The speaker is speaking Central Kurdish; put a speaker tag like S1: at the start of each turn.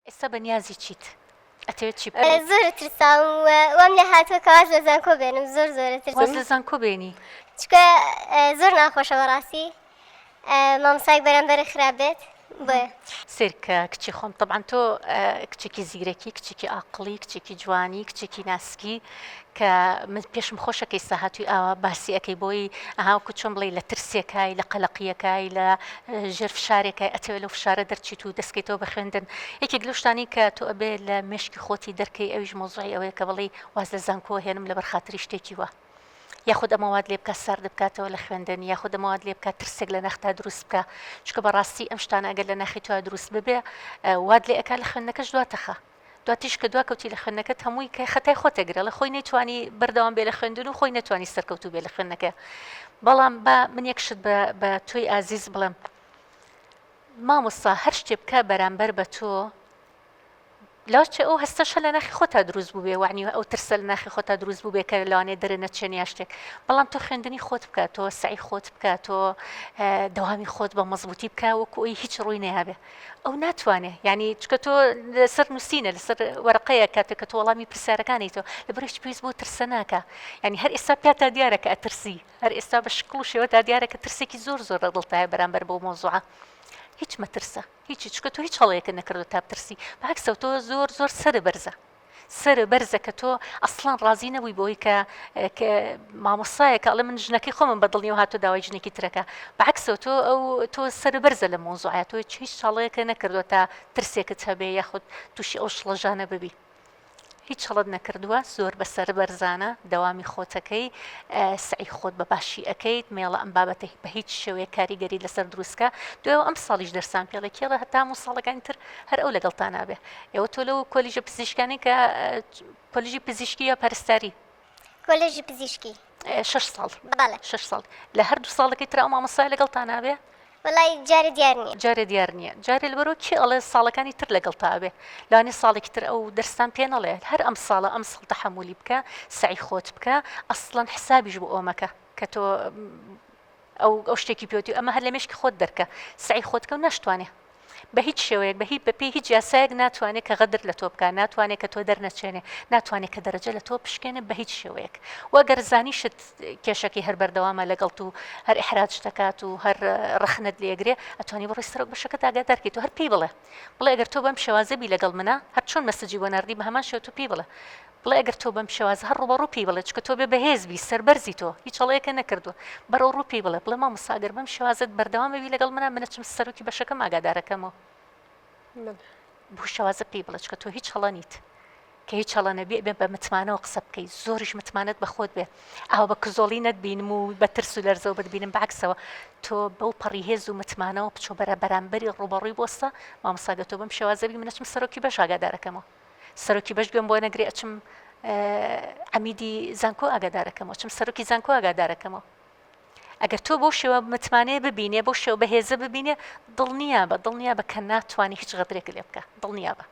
S1: ئێستا بەنیازی چیت؟ ئەتەوێت چی
S2: زۆر ترسام وام لێ هاتووە کە واز لە زانکۆ بێنم زۆر
S1: واز لە
S2: ترسم
S1: زانکۆ بێنی؟
S2: چکە زۆر ناخۆشە بەڕاستی مامۆستای بەرامبەر خراپ بێت بۆیە
S1: سێرکە کچی خۆم طبعاً تۆ کچێکی زیرەکی کچێکی عاقڵی کچێکی جوانی کچێکی ناسکی کە من پێشم خۆشەکەی ساهاتوی ئاوا باسی ئەەکەی بۆی ئاهاوکو چۆن بڵێ لە ترسێکای لە قەلەقیەکای لە ژێر فشارێکای ئەتەوێت لەو فشارە دەرچیت و دەستکەیتەوە بە خوێندن یەکێک لەو شتانی کە تۆ ئەبێ لە مێشکی خۆتی دەرکەی ئەویش مۆزوعی ئەوەیە کە بڵێ واز لە زانکۆ هێنم لەبەر خاتری شتێکی وە یاخود ئەمەواد لێ بکە سارد بکاتەوە لە خوێندن یاخود ئەمەواد لێ بکات ترسێک لە نەختا دروست بکە چکە بەڕاستی ئەم شتانە ئەگەر لە ناخی تۆ دروست ببێ واد لێ ئەکا لە خوێندنەکەش دواتەخە دواتیش کە دواکەوتی لە خوێندنەکەت هەمووی کە خەتای خۆتەگرە لە خۆی نەیتوانی بەردەوام بێ لە خوێندن و خۆی نەتوانی سەرکەوتوو بێ لە خوێندنەکە بەڵام بە من یەکشت بە تۆی ئازیز بڵێم مامۆستا هەر شتێ بکە بەرامبەر بە تۆ لاوچە ئەو هەستەشە لە ناخی خۆتا دروست بوو بێ وعنی ئەو ترسە لە ناخی خۆتا دروست بوو بێ کە لەوانێ دەرە نەچێنیا شتێک بەڵام تۆ خوێندنی خۆت بکات تۆ سعی خۆت بکات تۆ دەوامی خۆت بە مەزبوطی بکە وەکو ئەوی هیچ ڕووی نەیابێ ئەو ناتوانێ یعنی چکە تۆ لەسەر نووسینە لەسەر وەرەقەیە کاتێک کە تۆ وەڵامی پرسیارەکانی تۆ لەبەرش پێویست بۆ ترسە ناکە یعنی هەر ئێستا پیاتا دیارە کە ئەترسی هەر ئێستا بە شکڵ و شێوەتا دیارە کە ترسێکی زۆر لە دڵتایە بەرامبەر بۆ مۆزوعە هیچ مەترسە هیچی چکە تۆ هیچ هەڵەیەکە نەکردو تا بترسی بەعکسەوە تۆ زۆر سرە بەرزە کە تۆ ئەسڵان ڕازی نەبووی بۆی کە مامۆستایە کە ئەڵێ من ژنەکەی خۆمم بەدڵنی و هاتۆ داوای ژنێکی ترەکە بەعکسەوە تۆ سرە بەرزە لە مۆزوعە تۆ هیچ هەڵەیەکە نەکردووە تا ترسێکت هەبێ یاخود تووشی ئەو شڵەژانە ببی هیچ هەڵت نەکردووە زۆر بەسەر بەرزانە دەوامی خۆتەکەی سعی خۆت بە باشی ئەەکەیت مێڵە ئەم بابەتە بە هیچ شێوەیە کاریگەری لەسەر دروستکە دوێەوە ئەم ساڵیش دەرسان پێڵێ کێڵە هەتا هەموو ساڵەکانی تر هەر ئەو لەگەڵتا نابێ ئێوە تۆ لەو کۆلیژە پزیشکانی کە کۆلیژی پزیشکی یا پەرستاری
S2: کۆلێژی پزیشکی
S1: 6 ساڵ
S2: بەڵێ
S1: 6 ساڵ لە هەردوو ساڵەکەی تر ئەو مامۆستای لەگەڵتا نابێ
S2: وەڵای جارێ دیار نییە
S1: جارێ دیار نییە جارێ لەبەرەوە کێ ئەڵێ ساڵەکانی تر لەگەڵ تابێ لانی ساڵێکی تر ئەو دەرستان پێ نەڵێ هەر ئەم ساڵە ئەم سڵ تەحمولی بکە سعی خۆت بکە ئەسڵەن حسابیش بۆ ئەومەکە کە تۆ ئەو شتێکی پێوتی ئەمە هەر لە مێشکی خۆت دەرکە سعی خۆتکە و نەشتوانێ بە هیچ شێوەیەک بە هیچ یاسایەک ناتوانێت کە غەدر لە تۆ بکە ناتوانێت کە تۆ دەرنەچێنێ ناتوانێت کە دەرەجە لە تۆ پشکێنە بە هیچ شێوەیەک وەگەر زانیشت کێشەکی هەر بەردەوامە لەگەڵ و هەر ئحراج دەکات و هەر ڕخنت لێگرێ ئەتوانی بڕی سەرک بەشەکەت ئاگادارکەیت و هەر پێی بڵێ ئەگەر تۆ بەم شێوازەبی لەگەڵ منە هەر چۆن مەسەجی بۆ ناردی بە هەمان شێوە تۆ پێی بڵێ ئەگەر تۆ بەم شێوازە هەر ڕوبەڕوو پێی بڵێ چکە تۆ بێ بەهێزبی سەربەرزی تۆ هیچ هەڵەیەکە نەکردووە بەرەو ڕوو پێی بڵێ مامۆستا ئەگەر بەم شێوازت بەردەوامەبی لەگەڵ منە منەچم سەرۆکی بەشەکەم ئاگادارەکەمەوە بۆ شێوازە پێی بڵێ چکە تۆ هیچ هەڵە نیت کە هیچ هەڵە نەبێ بێ بە متمانەوە قسە بکەیت زۆریش متمانەت بە خۆت بێ ئاو بە کزۆڵی نەتبینم و بە ترس و لەرزەوە بتبینم بەعکسەوە تۆ بەو پەڕیهێز و متمانەوە بچۆ بەرامبەری ڕوبەڕووی بۆستە مامۆستا تۆ بەم شێوازەبی منەچم سەرۆکی بەش ئاگادارەکەمەوە سەرۆکی بەش گوێم بۆ نەگرێ ئەچم عەمیدی زانکۆ ئاگادارەکەمەوە چم سەرۆکی زانکۆ ئاگادارەکەمەوە ئەگەر تۆ بۆ شێوە متمانەیە ببینێ بۆ شێوە بەهێزە ببینێ دڵنییا بە کە ناتوانانی هیچ غەدرێک لێ بکە دڵنییا بە